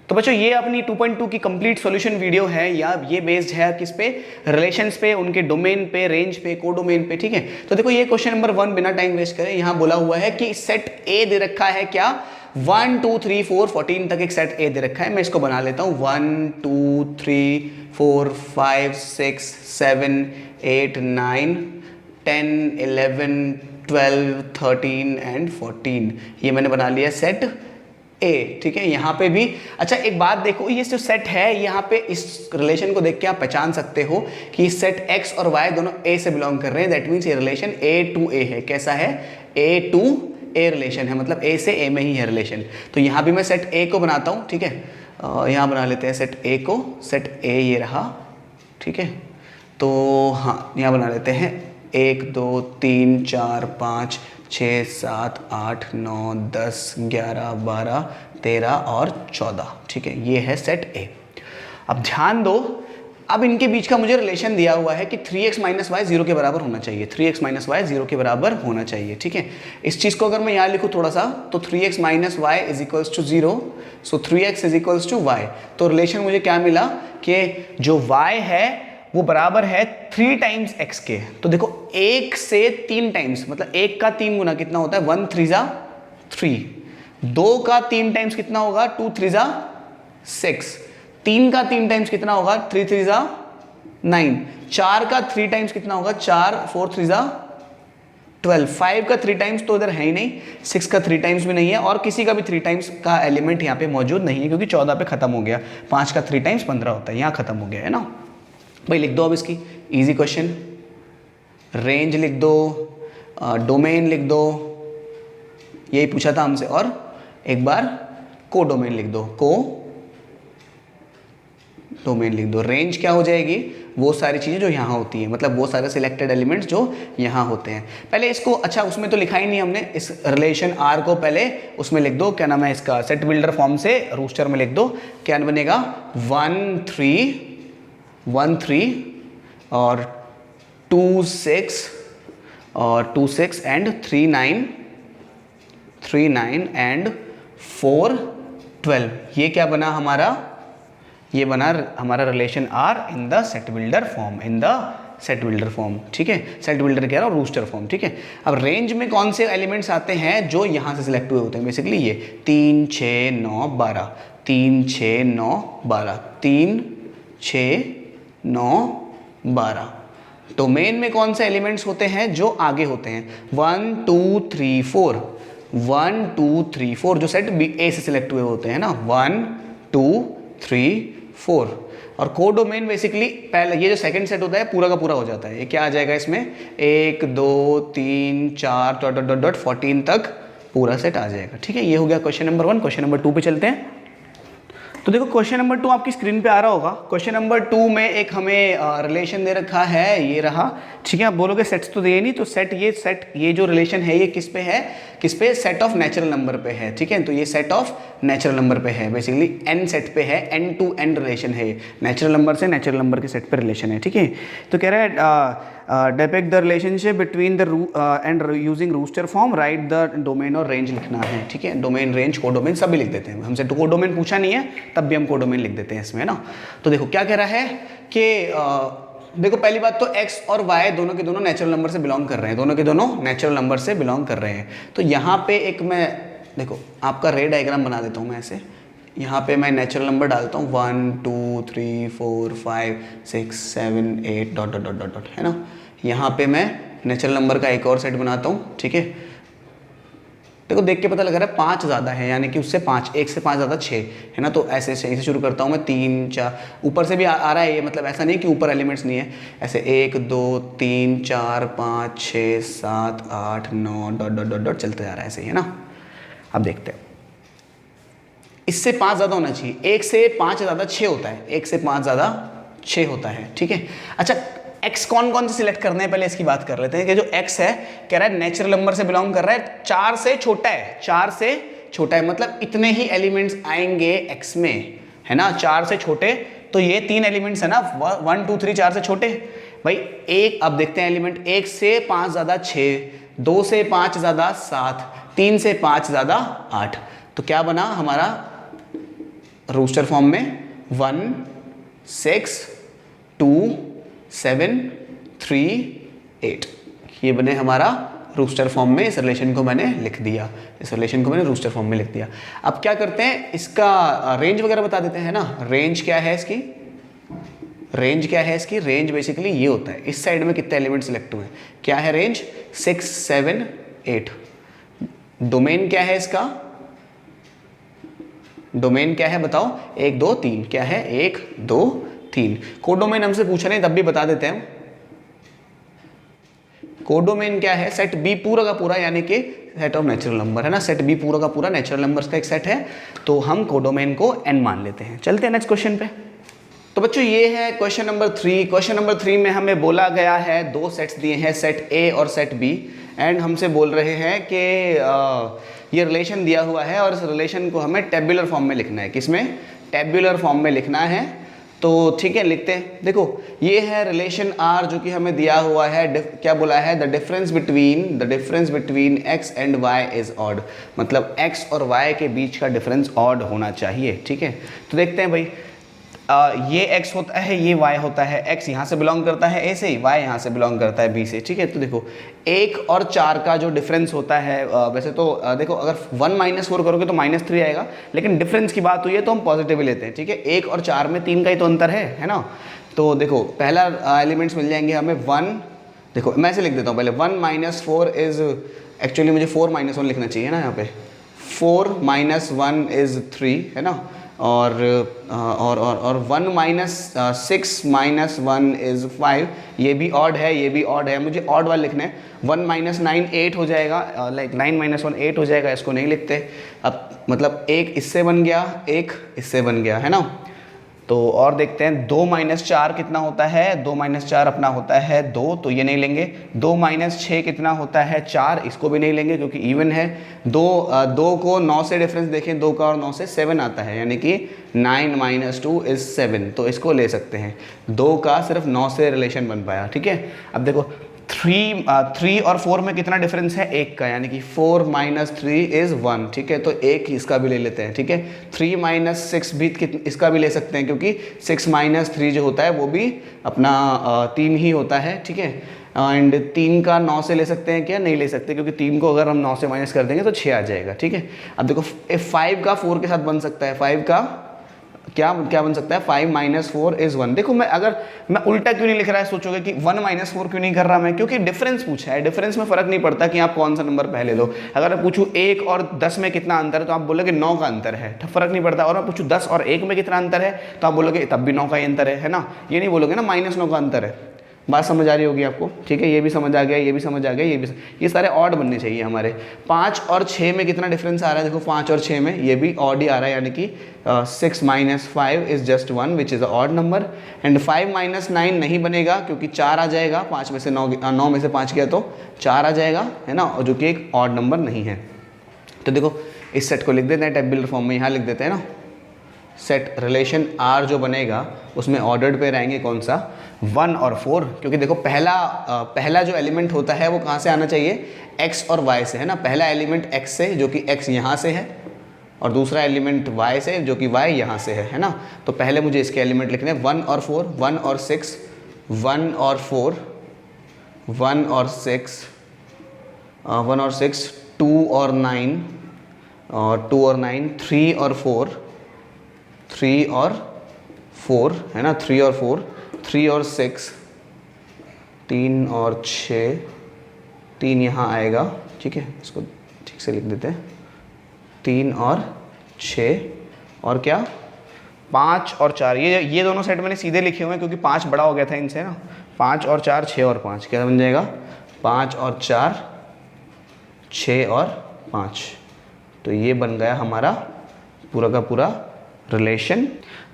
तो बच्चों ये अपनी 2.2 की कंप्लीट सॉल्यूशन वीडियो है, या ये बेस्ड है किस पे, रिलेशंस पे, उनके डोमेन पे, रेंज पे, कोडोमेन पे, ठीक है। तो देखो ये क्वेश्चन नंबर 1 बिना टाइम वेस्ट करें, यहाँ बोला हुआ है कि सेट ए दे रखा है क्या, 1 2 3 4 14 तक एक सेट ए दे रखा है। मैं इसको बना लेता हूँ 1 2 3 4 5 6 7 8 9 10 11 12 13 एंड 14, ये मैंने बना लिया सेट ए, ठीक है। यहाँ पे भी अच्छा एक बात देखो, ये जो सेट है यहाँ पे इस रिलेशन को देख के आप पहचान सकते हो कि सेट एक्स और वाई दोनों ए से बिलोंग कर रहे हैं। दैट मीन्स ये रिलेशन ए टू ए है। कैसा है, ए टू ए रिलेशन है, मतलब ए से ए में ही है रिलेशन। तो यहाँ भी मैं सेट ए को बनाता हूँ, ठीक है। यहाँ बना लेते हैं सेट ए को, सेट ए ये रहा, ठीक है। तो हाँ यहाँ बना लेते हैं 1 2 3 4 5 6 7 8 9 10 11 12 13 और 14, ठीक है। ये है सेट ए। अब ध्यान दो, अब इनके बीच का मुझे रिलेशन दिया हुआ है कि 3x माइनस वाई 0 के बराबर होना चाहिए, 3x माइनस वाई 0 के बराबर होना चाहिए, ठीक है। इस चीज़ को अगर मैं यहाँ लिखूँ थोड़ा सा, तो 3x minus y is equals to 0, so 3x is equals to y. तो रिलेशन मुझे क्या मिला कि जो y है वो बराबर है 3 टाइम्स x के। तो देखो 1 से 3 टाइम्स, मतलब 1 का 3 गुना कितना होता है, 1 3 जा 3, 2 का 3 टाइम्स कितना होगा, 2 3 जा 6, 3 का 3 टाइम्स कितना होगा, 3 3 जा 9, 4 का 3 टाइम्स कितना होगा, 4 4 3 जा 12, 5 का 3 टाइम्स तो इधर है ही नहीं, 6 का 3 टाइम्स भी नहीं है, और किसी का भी 3 टाइम्स का एलिमेंट यहाँ पे मौजूद नहीं है, क्योंकि 14 पे खत्म हो गया। 5 का 3 टाइम्स 15 होता है, यहाँ खत्म हो गया है ना भाई। लिख दो अब इसकी, इजी क्वेश्चन, रेंज लिख दो, डोमेन लिख दो, यही पूछा था हमसे, और एक बार को डोमेन लिख दो, को डोमेन लिख दो। रेंज क्या हो जाएगी, वो सारी चीज़ें जो यहाँ होती हैं, मतलब वो सारे सिलेक्टेड एलिमेंट्स जो यहाँ होते हैं। पहले इसको, अच्छा उसमें तो लिखा ही नहीं हमने, इस रिलेशन आर को पहले उसमें लिख दो, क्या नाम है इसका, सेट बिल्डर फॉर्म से रूस्टर में लिख दो। क्या बनेगा, 1 3 और 2 6 और 2 6 एंड 3 9 एंड 4 12, ये क्या बना हमारा, ये बना हमारा relation R in the set builder form, in the set builder form, ठीक है। सेट बिल्डर कह रहा हूँ, रूस्टर फॉर्म, ठीक है। अब रेंज में कौन से एलिमेंट्स आते हैं, जो यहाँ से सिलेक्ट हुए होते हैं, बेसिकली ये 3 6 9 12, 3 6 9 12, 3 6 9 12। डोमेन में कौन से एलिमेंट्स होते हैं, जो आगे होते हैं, 1 2 3 4, 1 2 3 4 जो सेट ए से सिलेक्ट हुए होते हैं ना, 1 2 3 4। और को डोमेन बेसिकली पहले ये जो सेकंड सेट होता है पूरा का पूरा हो जाता है। ये क्या आ जाएगा इसमें, 1 2 3 4 डॉट डॉट डॉट 14 तक पूरा सेट आ जाएगा, ठीक है। ये हो गया क्वेश्चन नंबर 1। क्वेश्चन नंबर 2 पे चलते हैं। तो देखो क्वेश्चन नंबर 2 आपकी स्क्रीन पे आ रहा होगा। क्वेश्चन नंबर 2 में एक हमें रिलेशन दे रखा है, ये रहा, ठीक है। आप बोलोगे सेट्स तो दिए नहीं, तो सेट ये जो रिलेशन है ये किस पे है, किस पे, सेट ऑफ नेचुरल नंबर पे है, ठीक है। तो ये सेट ऑफ नेचुरल नंबर पे है, बेसिकली एन सेट पे है, एन टू एन रिलेशन है, नेचुरल नंबर से नेचुरल नंबर के सेट पे रिलेशन है, ठीक है। तो कह रहा है depict the relationship between the and using roster form, write the domain और रेंज लिखना है, ठीक है। डोमेन, रेंज, को डोमेन सब भी लिख देते हैं। हमसे को डोमेन पूछा नहीं है, तब भी हम को डोमेन लिख देते हैं इसमें, है ना। तो देखो क्या कह रहा है कि देखो पहली बात तो x और y दोनों के दोनों नेचुरल नंबर से बिलोंग कर रहे हैं, दोनों के दोनों नेचुरल नंबर से बिलोंग कर रहे हैं। तो यहाँ पे एक मैं देखो आपका रे डायग्राम बना देता हूँ मैं ऐसे, यहाँ पे मैं नेचुरल नंबर डालता हूँ 1 2 3 4 5 6 7 8 dot dot dot dot dot, है ना। यहाँ पे मैं नेचुरल नंबर का एक और सेट बनाता हूँ, ठीक है। देखो देख के पता लग रहा है 5 ज़्यादा है, यानी कि उससे 5, 1 से 5 ज़्यादा 6 है ना। तो ऐसे से शुरू करता हूँ मैं, 3 4, ऊपर से भी आ रहा है ये, मतलब ऐसा नहीं कि ऊपर एलिमेंट्स नहीं है, ऐसे 1 2 3 4 5 6 7 8 9 डॉट डॉट डॉट डॉट चलते जा रहा है ऐसे ही, है ना। अब देखते हैं, इससे 5 ज़्यादा होना चाहिए, 1 से 5 ज़्यादा 6 होता है, 1 से 5 ज़्यादा 6 होता है, ठीक है। अच्छा x कौन कौन से सिलेक्ट करने हैं, पहले इसकी बात कर लेते हैं कि जो x है कह रहा है नेचुरल नंबर से बिलोंग कर रहा है, 4 से छोटा है, 4 से छोटा है, मतलब इतने ही एलिमेंट्स आएंगे x में, है ना। 4 से छोटे तो ये 3 एलिमेंट्स है ना, 1 2 3 4 से छोटे भाई। एक अब देखते हैं एलिमेंट, 1 से 5 ज़्यादा 6, 2 से 5 ज़्यादा 7, 3 से 5 ज़्यादा 8। तो क्या बना हमारा रूस्टर फॉर्म में 1 6 2 7 3 8, ये बने हमारा रूस्टर फॉर्म में। इस रिलेशन को मैंने लिख दिया, इस रिलेशन को मैंने रूस्टर फॉर्म में लिख दिया। अब क्या करते हैं, इसका रेंज वगैरह बता देते हैं ना। रेंज क्या है इसकी, रेंज क्या है इसकी, रेंज बेसिकली ये होता है इस साइड में कितने एलिमेंट सिलेक्ट हुए हैं। क्या है रेंज, 6 7 8। डोमेन क्या है इसका, डोमेन क्या है बताओ, 1 2 3। क्या है, 1 2 3। कोडोमेन हमसे पूछ रहे हैं तब भी बता देते हैं। कोडोमेन क्या है, सेट बी पूरा का पूरा, यानी कि सेट ऑफ नेचुरल नंबर है ना। सेट बी पूरा का पूरा नेचुरल नंबर्स का एक सेट है, तो हम कोडोमेन को n मान लेते हैं। चलते हैं नेक्स्ट क्वेश्चन पे। तो बच्चों ये है क्वेश्चन नंबर 3। क्वेश्चन नंबर 3 में हमें बोला गया है, दो सेट्स दिए हैं, सेट ए और सेट बी, एंड हमसे बोल रहे हैं कि ये रिलेशन दिया हुआ है और इस रिलेशन को हमें टेबुलर फॉर्म में लिखना है। किसमें, टेबुलर फॉर्म में लिखना है। तो ठीक है, लिखते हैं। देखो ये है रिलेशन आर जो कि हमें दिया हुआ है। क्या बोला है, the difference between x and y is odd, मतलब एक्स और वाई के बीच का डिफरेंस ऑड होना चाहिए। ठीक है, तो देखते हैं भाई, ये x होता है, ये y होता है। x यहाँ से बिलोंग करता है a से, y यहाँ से बिलोंग करता है b से। ठीक है, तो देखो 1 और 4 का जो डिफरेंस होता है, वैसे तो देखो अगर 1 -4 करोगे तो -3 आएगा, लेकिन डिफरेंस की बात हुई है तो हम पॉजिटिव ही लेते हैं। ठीक है, 1 और 4 में 3 का ही तो अंतर है ना। तो देखो पहला एलिमेंट्स मिल जाएंगे हमें 1। देखो मैं ऐसे लिख देता हूँ पहले, 1 - 4 इज, एक्चुअली मुझे 4 - 1 लिखना चाहिए ना यहाँ पे। 4 - 1 इज 3 है ना, और 1 - 6 - 1 इज 5। ये भी ऑड है, ये भी ऑड है, मुझे ऑड वाला लिखना है। 1 - 9 8 हो जाएगा, लाइक 9 - 1 8 हो जाएगा, इसको नहीं लिखते। अब मतलब एक इससे बन गया, एक इससे बन गया है ना। तो और देखते हैं 2 - 4 कितना होता है, 2 - 4 अपना होता है 2, तो ये नहीं लेंगे। 2 - 6 कितना होता है 4, इसको भी नहीं लेंगे क्योंकि इवन है। 2 को 9 से डिफरेंस देखें, 2 का और 9 से 7 आता है, यानी कि 9 - 2 इज 7, तो इसको ले सकते हैं। 2 का सिर्फ 9 से रिलेशन बन पाया। ठीक है, अब देखो 3 और 4 में कितना डिफरेंस है, 1 का, यानी कि 4 - 3 इज 1। ठीक है, तो एक इसका भी ले लेते हैं। ठीक है, 3 - 6 भी इसका भी ले सकते हैं, क्योंकि 6 - 3 जो होता है वो भी अपना 3 ही होता है। ठीक है, एंड 3 का 9 से ले सकते हैं क्या, नहीं ले सकते, क्योंकि 3 को अगर हम 9 से माइनस कर देंगे तो 6 आ जाएगा। ठीक है, अब देखो 5 का 4 के साथ बन सकता है। 5 का क्या बन सकता है, 5 - 4 इज 1। देखो मैं उल्टा क्यों नहीं लिख रहा है, सोचोगे कि 1 - 4 क्यों नहीं कर रहा मैं, क्योंकि डिफरेंस पूछा है। डिफरेंस में फर्क नहीं पड़ता कि आप कौन सा नंबर पहले लो। अगर मैं पूछूं 1 और 10 में कितना अंतर है, तो आप बोलोगे 9 का अंतर है, फर्क नहीं पड़ता। और मैं पूछूं 10 और 1 में कितना अंतर है, तो आप बोलोगे तब भी 9 का ही अंतर है ना। ये नहीं बोलोगे ना -9 का अंतर है। बात समझ आ रही होगी आपको। ठीक है, ये भी समझ आ गया, ये भी समझ आ गया, ये सारे ऑड बनने चाहिए हमारे। 5 और 6 में कितना डिफरेंस आ रहा है, देखो 5 और 6 में ये भी ऑड ही आ रहा है, यानी कि 6 - 5 is just 1 which is a odd number. And 5 - 9 नहीं बनेगा, क्योंकि 4 आ जाएगा, 5 में से 9 में से 5 गया तो 4 आ जाएगा, है ना, जो कि एक ऑड नंबर नहीं है। तो देखो इस सेट को लिख देते हैं टेबुलर फॉर्म में, यहाँ लिख देते हैं ना। सेट रिलेशन आर जो बनेगा उसमें ऑर्डर्ड पे रहेंगे कौन सा, 1 और 4, क्योंकि देखो पहला जो एलिमेंट होता है वो कहाँ से आना चाहिए, x और y से, है ना। पहला एलिमेंट x से, जो कि x यहाँ से है, और दूसरा एलिमेंट y से, जो कि y यहाँ से है ना। तो पहले मुझे इसके एलिमेंट लिखने हैं 1 और 4, 1 और 6, 1 और 4, 1 और 6, 1 और 6, 2 और 9, और 2 और 9, 3 और 4, 3 और 4, है ना, 3 और 4, 3 और 6, 3 और 6, 3 यहाँ आएगा। ठीक है, इसको ठीक से लिख देते हैं, 3 और 6, और क्या 5 और 4। ये दोनों सेट मैंने सीधे लिखे हुए हैं क्योंकि 5 बड़ा हो गया था इनसे ना। 5 और 4, 6 और 5, क्या बन जाएगा, 5 और 4, 6 और 5। तो ये बन गया हमारा पूरा का पूरा रिलेशन।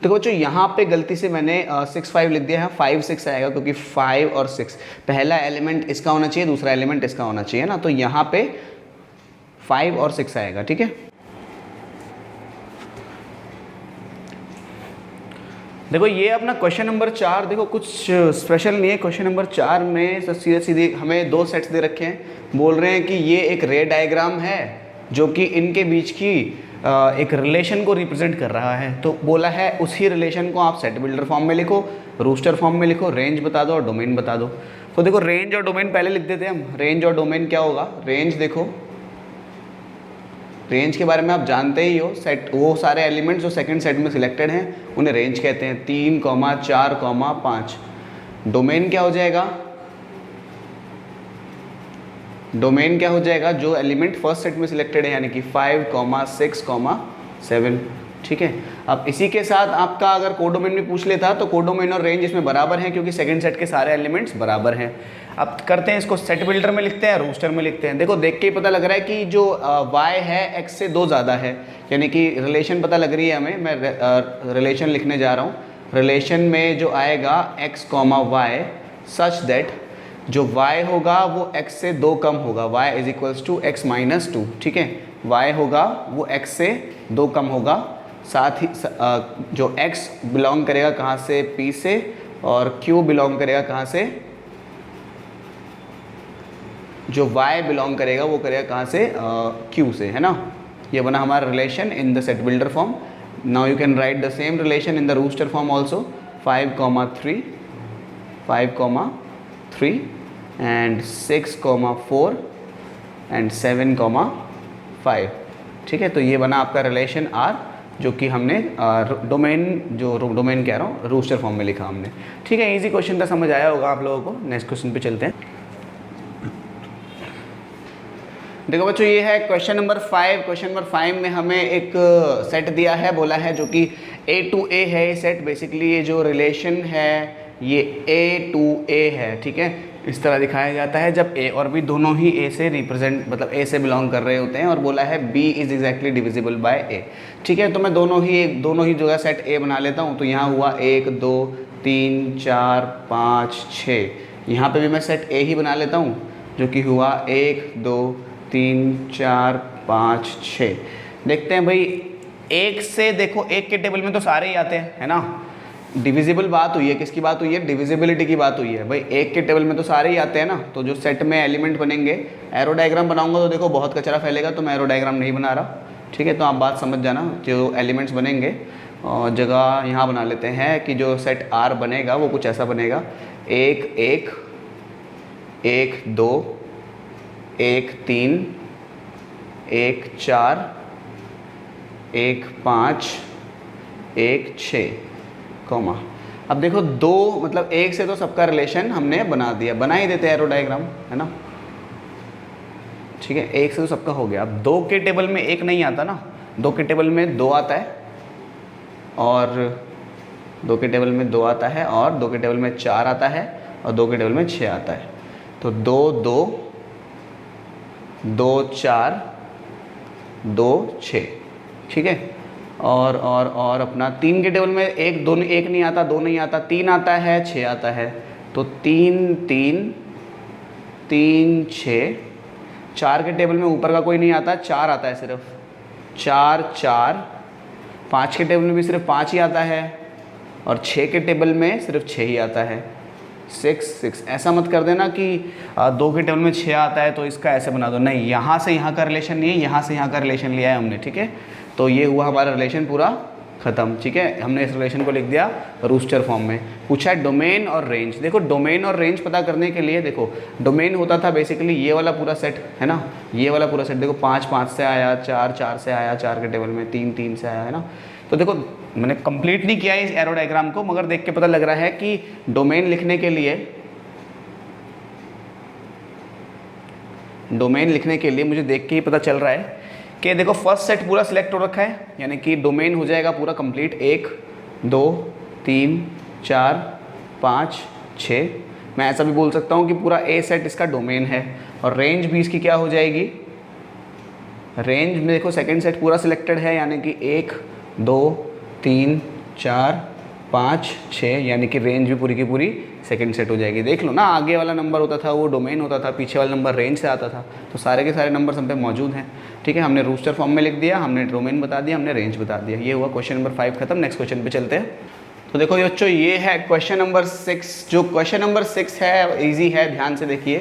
देखो बच्चों यहाँ पे गलती से मैंने 6 5 लिख दिया है, 5 6 आएगा, क्योंकि 5 और 6 पहला एलिमेंट इसका होना चाहिए, दूसरा एलिमेंट इसका होना चाहिए ना। तो यहाँ पे 5 और 6 आएगा। ठीक है, देखो ये अपना क्वेश्चन नंबर 4, देखो कुछ स्पेशल नहीं है। क्वेश्चन नंबर 4 में सीधे सीधे हमें 2 सेट्स दे रखे हैं। बोल रहे हैं कि ये एक रे डायग्राम है जो कि इनके बीच की एक रिलेशन को रिप्रेजेंट कर रहा है, तो बोला है उसी रिलेशन को आप सेट बिल्डर फॉर्म में लिखो, रूस्टर फॉर्म में लिखो, रेंज बता दो और डोमेन बता दो। तो देखो रेंज और डोमेन पहले लिख देते हैं हम। रेंज और डोमेन क्या होगा, रेंज देखो, रेंज के बारे में आप जानते ही हो, सेट वो सारे एलिमेंट्स जो सेकंड सेट में सिलेक्टेड हैं उन्हें रेंज कहते हैं, 3, 4, 5। डोमेन क्या हो जाएगा, डोमेन क्या हो जाएगा, जो एलिमेंट फर्स्ट सेट में सिलेक्टेड है, यानी कि 5, 6, 7। ठीक है। अब इसी के साथ आपका अगर कोडोमेन में पूछ लेता तो कोडोमेन और रेंज इसमें बराबर हैं, क्योंकि सेकंड सेट के सारे एलिमेंट्स बराबर हैं। अब करते हैं इसको सेट बिल्डर में लिखते हैं, रूस्टर में लिखते हैं। देखो देख के ही पता लग रहा है कि जो y है x से 2 ज़्यादा है, यानी कि रिलेशन पता लग रही है हमें। मैं रिलेशन लिखने जा रहा हूँ। रिलेशन में जो आएगा x, y सच दैट जो y होगा वो x से 2 कम होगा, y is equals to x minus 2। ठीक है, y होगा वो x से 2 कम होगा। साथ ही जो x बिलोंग करेगा कहाँ से, p से, और q बिलोंग करेगा कहाँ से, जो y बिलोंग करेगा वो करेगा कहाँ से, q से, है ना। ये बना हमारा relation in the set builder form. Now you can write the same relation in the roster form also. 5, 3 and 6, 4 and 7, 5। ठीक है, तो ये बना आपका रिलेशन R, जो कि हमने डोमेन, जो डोमेन कह रहा हूँ, रूस्टर फॉर्म में लिखा हमने। ठीक है, इजी क्वेश्चन था, समझ आया होगा आप लोगों को। नेक्स्ट क्वेश्चन पे चलते हैं। देखो बच्चों, ये है क्वेश्चन नंबर 5। क्वेश्चन नंबर 5 में हमें एक सेट दिया है, बोला है जो कि A to A है ये सेट। बेसिकली ये जो रिलेशन है ये A to A है। ठीक है, इस तरह दिखाया जाता है जब A और B दोनों ही A से रिप्रेजेंट, मतलब A से बिलोंग कर रहे होते हैं, और बोला है B is exactly divisible by A। ठीक है, तो मैं दोनों ही जगह सेट A बना लेता हूँ। तो यहाँ हुआ 1, 2, 3, 4, 5, 6। यहाँ पे भी मैं सेट A ही बना लेता हूँ, जो कि हुआ 1, 2, 3, 4, 5, 6। देखते हैं भाई, एक से देखो, एक के टेबल में तो सारे ही आते हैं, है ना। डिविजिबल बात हुई है, किसकी बात हुई है, डिविजिबिलिटी की बात हुई है। भाई एक के टेबल में तो सारे ही आते हैं ना, तो जो सेट में एलिमेंट बनेंगे, एरो डायग्राम बनाऊंगा तो देखो बहुत कचरा फैलेगा, तो मैं एरो डायग्राम नहीं बना रहा। ठीक है, तो आप बात समझ जाना। जो एलिमेंट्स बनेंगे और जगह यहाँ बना लेते हैं कि जो सेट R बनेगा वो कुछ ऐसा बनेगा, 1, 1, 1, 2, 1, 3, 1, 4, 1, 5, 1, 6, कॉमा। अब देखो 2 मतलब 1 से तो सबका रिलेशन हमने बना दिया, बना ही देते हैं एरो डायग्राम, है ना। ठीक है, 1 से तो सबका हो गया। अब 2 के टेबल में 1 नहीं आता ना, 2 के टेबल में 2 आता है, और 2 के टेबल में 2 आता है, और 2 के टेबल में 4 आता है, और 2 के टेबल में 6 आता है। तो 2, 2, 2, 4, 2, 6। ठीक है, और अपना 3 के टेबल में 1 नहीं आता, 2 नहीं आता, 3 आता है, 6 आता है। तो 3, 3, 3, 6। 4 के टेबल में ऊपर का कोई नहीं आता, 4 आता है सिर्फ, 4, 4। 5 के टेबल में भी सिर्फ 5 ही आता है, और 6 के टेबल में सिर्फ 6 ही आता है, 6, 6। ऐसा मत कर देना कि 2 के टेबल में 6 आता है तो इसका ऐसे बना दो, नहीं, यहाँ से यहाँ का रिलेशन नहीं है, यहाँ से यहाँ का रिलेशन लिया है हमने। ठीक है, तो ये हुआ हमारा रिलेशन पूरा ख़त्म। ठीक है, हमने इस रिलेशन को लिख दिया रूस्टर फॉर्म में। पूछा है डोमेन और रेंज। देखो डोमेन और रेंज पता करने के लिए, देखो डोमेन होता था बेसिकली ये वाला पूरा सेट, है ना, ये वाला पूरा सेट। देखो 5, 5 से आया, 4, 4 से आया, 4 के टेबल में 3, 3 से आया, है ना। तो देखो मैंने कंप्लीट नहीं किया इस एरो डायग्राम को, मगर देख के पता लग रहा है कि डोमेन लिखने के लिए मुझे देख के ही पता चल रहा है कि देखो फर्स्ट सेट पूरा सिलेक्ट हो रखा है, यानी कि डोमेन हो जाएगा पूरा कंप्लीट। 1, 2, 3, 4, 5, 6। मैं ऐसा भी बोल सकता हूँ कि पूरा ए सेट इसका डोमेन है। और रेंज भी इसकी क्या हो जाएगी, रेंज में देखो सेकंड सेट पूरा सिलेक्टेड है, यानी कि 1, 2, 3, 4, 5, 6, यानी कि रेंज भी पूरी की पूरी सेकंड सेट हो जाएगी। देख लो ना, आगे वाला नंबर होता था वो डोमेन होता था, पीछे वाला नंबर रेंज से आता था। तो सारे के सारे नंबर हम पे मौजूद हैं। ठीक है, हमने रूस्टर फॉर्म में लिख दिया, हमने डोमेन बता दिया, हमने रेंज बता दिया। ये हुआ क्वेश्चन नंबर 5 खत्म। नेक्स्ट क्वेश्चन पे चलते हैं। तो देखो बच्चों, ये है क्वेश्चन नंबर 6। जो क्वेश्चन नंबर 6 है ईजी है, ध्यान से देखिए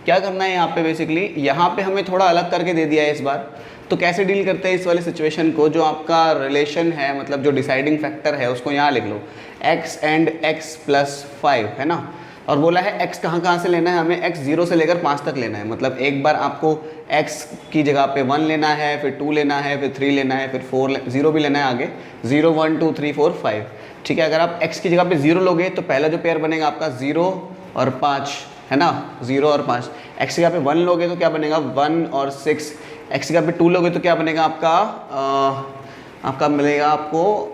क्या करना है यहाँ पे। बेसिकली यहाँ पे हमें थोड़ा अलग करके दे दिया है इस बार। तो कैसे डील करते हैं इस वाली सिचुएशन को, जो आपका रिलेशन है मतलब जो डिसाइडिंग फैक्टर है उसको यहाँ लिख लो, x एंड x प्लस 5 है ना, और बोला है x कहाँ कहाँ से लेना है, हमें x 0 से लेकर 5 तक लेना है। मतलब एक बार आपको x की जगह पे 1 लेना है, फिर 2 लेना है, फिर 3 लेना है, फिर 0 भी लेना है आगे, 0 1 2 3 4 5। ठीक है, अगर आप x की जगह पे 0 लोगे तो पहला जो पेयर बनेगा आपका 0 और 5 है ना, 0 और 5। x की जगह पे 1 लोगे तो क्या बनेगा 1 और 6। x की जगह पे 2 लोगे तो क्या बनेगा आपका मिलेगा आपको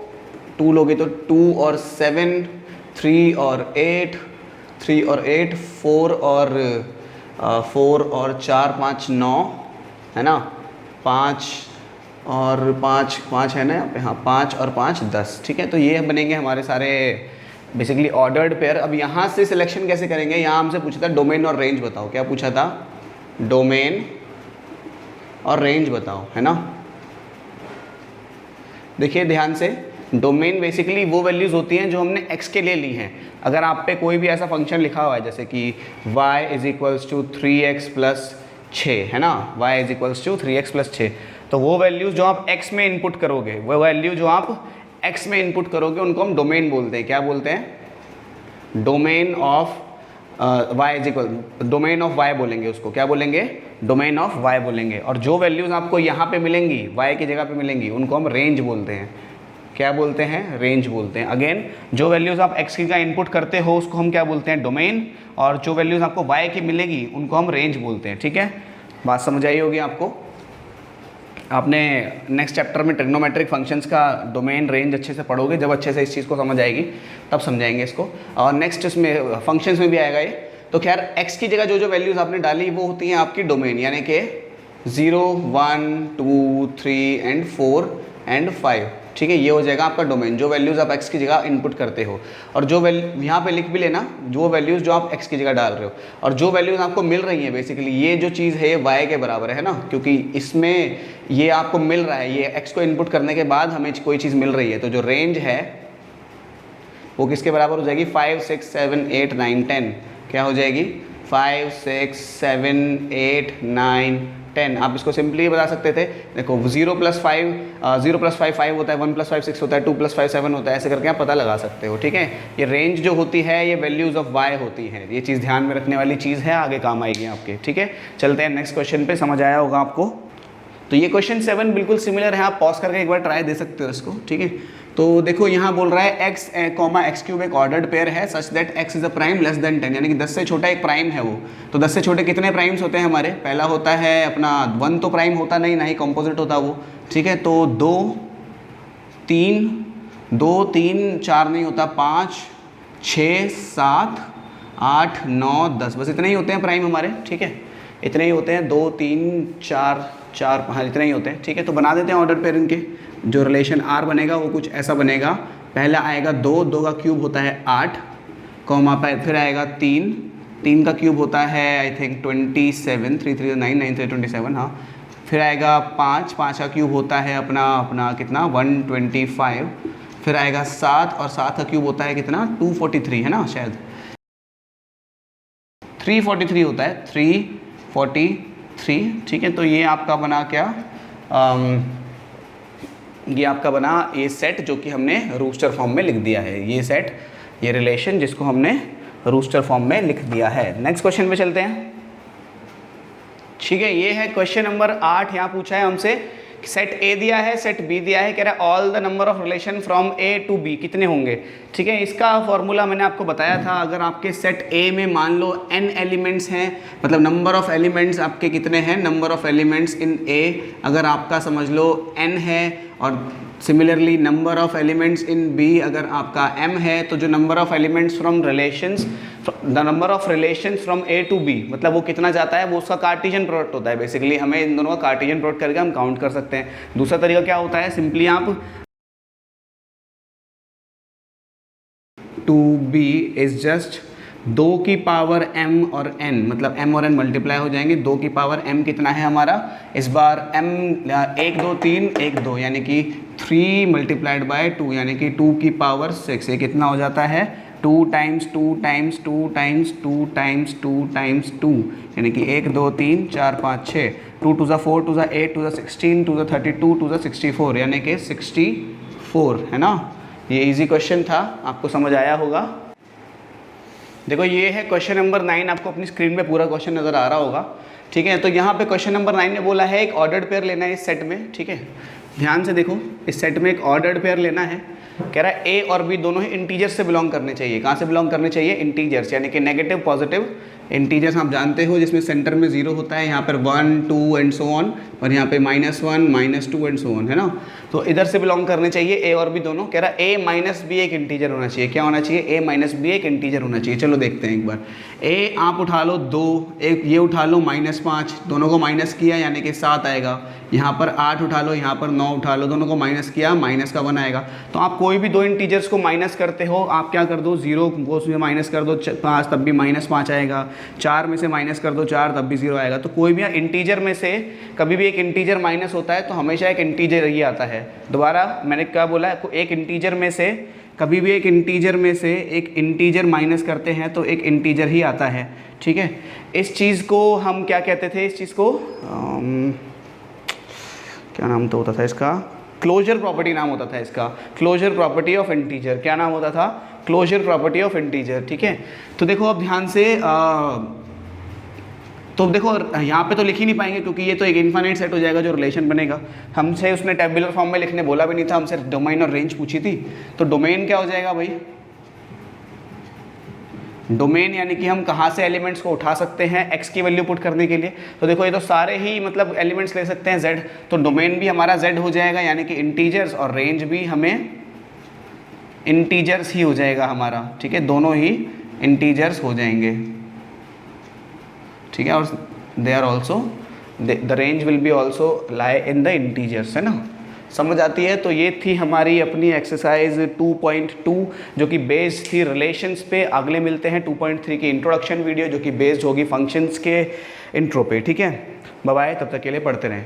2 लोगे तो 2 और 7, 3 और 8, 3 और 8, 4 और 4 5 9 है ना, 5 और 5 है ना यहाँ पे, हाँ 5 और 5 10। ठीक है, तो ये बनेंगे हमारे सारे बेसिकली ऑर्डर्ड पेयर। अब यहाँ से सिलेक्शन कैसे करेंगे, यहाँ हमसे पूछा था डोमेन और रेंज बताओ, क्या पूछा था, डोमेन और रेंज बताओ है ना। देखिए ध्यान से, डोमेन बेसिकली वो वैल्यूज़ होती हैं जो हमने x के लिए ली हैं। अगर आप पे कोई भी ऐसा फंक्शन लिखा हुआ है जैसे कि y = 3x + 6 है ना, y = 3x + 6, तो वो वैल्यूज़ जो आप x में इनपुट करोगे, वो वैल्यू जो आप x में इनपुट करोगे उनको हम डोमेन बोलते हैं। क्या बोलते हैं, domain of domain of y बोलेंगे उसको, क्या बोलेंगे, डोमेन ऑफ y बोलेंगे। और जो वैल्यूज़ आपको यहाँ पे मिलेंगी y की जगह पे मिलेंगी उनको हम रेंज बोलते हैं। क्या बोलते हैं, रेंज बोलते हैं। अगेन जो वैल्यूज़ आप x की जगह इनपुट करते हो उसको हम क्या बोलते हैं, डोमेन, और जो वैल्यूज़ आपको y की मिलेगी उनको हम रेंज बोलते हैं। ठीक है, बात समझ आई होगी आपको। आपने नेक्स्ट चैप्टर में ट्रिग्नोमेट्रिक फंक्शंस का डोमेन रेंज अच्छे से पढ़ोगे, जब अच्छे से इस चीज़ को समझ आएगी तब समझाएंगे इसको, और नेक्स्ट इसमें फंक्शंस में भी आएगा ये। तो खैर x की जगह जो जो वैल्यूज़ आपने डाली वो होती हैं आपकी डोमेन, यानी कि 0 1 2 3 एंड 4 एंड 5। ठीक है, ये हो जाएगा आपका डोमेन, जो वैल्यूज़ आप x की जगह इनपुट करते हो। और जो यहाँ पे लिख भी लेना जो वैल्यूज़ जो आप x की जगह डाल रहे हो, और जो वैल्यूज़ आपको मिल रही हैं बेसिकली ये जो चीज़ है y के बराबर है ना, क्योंकि इसमें ये आपको मिल रहा है, ये x को इनपुट करने के बाद हमें कोई चीज़ मिल रही है, तो जो रेंज है वो किसके बराबर हो जाएगी, 5 6 7 8 9 10। क्या हो जाएगी, 5 6 7 8 9 10। आप इसको सिंपली बता सकते थे, देखो 0 + 5 5 होता है, 1 + 5 6 होता है, 2 + 5 7 होता है, ऐसे करके आप पता लगा सकते हो। ठीक है, ये रेंज जो होती है ये वैल्यूज़ ऑफ y होती है, ये चीज़ ध्यान में रखने वाली चीज़ है, आगे काम आएगी आपके। ठीक है, चलते हैं नेक्स्ट क्वेश्चन पे, समझ आया होगा आपको। तो ये क्वेश्चन 7 बिल्कुल सिमिलर है, आप पॉज करके एक बार ट्राई दे सकते हो इसको। ठीक है, तो देखो यहाँ बोल रहा है x, x³ एक ऑर्डर्ड पेयर है such that x is a prime less than 10, यानी कि 10 से छोटा एक प्राइम है वो। तो 10 से छोटे कितने प्राइम्स होते हैं हमारे, पहला होता है अपना 1 तो प्राइम होता नहीं, ना ही कंपोजिट होता वो। ठीक है, तो 2 3 4 नहीं होता, 5 6 7 8 9 10, बस इतने ही होते हैं प्राइम हमारे। ठीक है, इतने ही होते हैं, 2 3 4 4 हाँ इतने ही होते हैं। ठीक है, तो बना देते हैं ऑर्डर पेयर इनके। जो रिलेशन R बनेगा वो कुछ ऐसा बनेगा, पहला आएगा 2 का क्यूब होता है 8, कॉमा फिर आएगा 3 का क्यूब होता है आई थिंक 27, 3 3 9 9 3 27, हाँ। फिर आएगा 5 का क्यूब होता है अपना कितना 125, फिर आएगा 7 और 7 का क्यूब होता है कितना 243 है ना, शायद 343 होता है, 343। ठीक है, तो ये आपका बना क्या, ये आपका बना ये सेट जो कि हमने रूस्टर फॉर्म में लिख दिया है, ये सेट, ये रिलेशन जिसको हमने रूस्टर फॉर्म में लिख दिया है। नेक्स्ट क्वेश्चन पे चलते हैं। ठीक है, ये है क्वेश्चन नंबर 8। यहाँ पूछा है हमसे सेट ए दिया है, सेट बी दिया है, कह रहा है all the number of relation from A to B कितने होंगे। ठीक है, इसका फॉर्मूला मैंने आपको बताया था, अगर आपके सेट ए में मान लो n एलिमेंट्स हैं, मतलब नंबर ऑफ एलिमेंट्स आपके कितने हैं, number of elements in A अगर आपका समझ लो n है, और similarly number of elements in B अगर आपका m है, तो जो number of elements from relations, the number of relations from A to B, मतलब वो कितना जाता है, वो उसका कार्टेशियन प्रोडक्ट होता है। बेसिकली हमें इन दोनों का कार्टेशियन प्रोडक्ट करके हम काउंट कर सकते हैं। दूसरा तरीका क्या होता है, सिंपली आप 2b इज जस्ट 2 की पावर m और n, मतलब m और n मल्टीप्लाई हो जाएंगे। 2 की पावर m कितना है हमारा, इस बार m 1 2 3 1 2, यानी कि 3 × 2 यानी कि 2 की पावर 6, ये कितना हो जाता है 2 times 2 times 2 times 2 times 2 times 2 यानी कि 1 2 3 4 5 6, 2 2 ज़ा 4 2 ज़ा 8 2 ज़ा 16 2 ज़ा 32 2 ज़ा 64 यानी कि 64 है ना। ये इजी क्वेश्चन था, आपको समझ आया होगा। देखो ये है क्वेश्चन नंबर 9, आपको अपनी स्क्रीन पे पूरा क्वेश्चन नज़र आ रहा होगा, ठीक है। तो यहाँ पे क्वेश्चन नंबर 9 में बोला है एक ऑर्डर्ड पेयर लेना है इस सेट में, ठीक है। ध्यान से देखो, इस सेट में एक ऑर्डर्ड पेयर लेना है, कह रहा है ए और बी दोनों ही इंटीजर से बिलोंग करने चाहिए। कहाँ से बिलोंग करने चाहिए? इंटीजर्स, यानी कि नेगेटिव पॉजिटिव इंटीजर्स आप जानते हो, जिसमें सेंटर में 0 होता है, यहाँ पर 1 2 एंड सो ऑन, और यहाँ पे -1 -2 एंड सो ऑन, है ना। तो इधर से बिलोंग करने चाहिए ए और बी दोनों। कह रहा है ए माइनस बी एक इंटीजर होना चाहिए। क्या होना चाहिए? ए माइनस बी एक इंटीजर होना चाहिए। चलो देखते हैं एक बार। ए आप उठा लो 2, एक ये उठा लो -5, दोनों को माइनस किया यानी कि 7 आएगा। यहाँ पर 8 उठा लो, यहाँ पर 9 उठा लो, दोनों को माइनस किया, माइनस का 1 आएगा। तो आप कोई भी दो इंटीजर्स को माइनस करते हो, आप क्या कर दो, 0 को उसमें माइनस कर दो 5, तब भी -5 आएगा। 4 में से माइनस कर दो 4, तब भी 0 आएगा। तो कोई भी इंटीजर में से कभी भी एक इंटीजर माइनस होता है तो हमेशा एक इंटीजर ही आता है। दोबारा मैंने क्या बोला, एक इंटीजर में से कभी भी एक इंटीजर में से एक इंटीजर माइनस करते हैं तो एक इंटीजर ही आता है, ठीक है। इस चीज़ को हम क्या कहते थे? इस चीज़ को क्या नाम तो होता था इसका? क्लोजर प्रॉपर्टी नाम होता था इसका, क्लोजर प्रॉपर्टी ऑफ इंटीजर। क्या नाम होता था? क्लोजर प्रॉपर्टी ऑफ इंटीजर, ठीक है। तो देखो अब ध्यान से तो देखो यहाँ पे तो लिख ही नहीं पाएंगे क्योंकि ये तो एक इनफाइनाइट सेट हो जाएगा जो रिलेशन बनेगा। हमसे उसने टेबुलर फॉर्म में लिखने बोला भी नहीं था, हमसे डोमेन और रेंज पूछी थी। तो डोमेन क्या हो जाएगा भाई? डोमेन यानी कि हम कहाँ से एलिमेंट्स को उठा सकते हैं x की वैल्यू पुट करने के लिए। तो देखो ये तो सारे ही मतलब एलिमेंट्स ले सकते हैं z, तो डोमेन भी हमारा z हो जाएगा यानी कि इंटीजर्स, और रेंज भी हमें इंटीजर्स ही हो जाएगा हमारा, ठीक है। दोनों ही इंटीजर्स हो जाएंगे, ठीक है। और they are also the range will be also lie in the integers, है ना। समझ आती है। तो ये थी हमारी अपनी एक्सरसाइज 2.2 जो कि बेस्ड थी रिलेशंस पे। अगले मिलते हैं 2.3 की इंट्रोडक्शन वीडियो जो कि बेस्ड होगी फंक्शंस के इंट्रो पे, ठीक है। बाय बाय, तब तक के लिए पढ़ते रहें।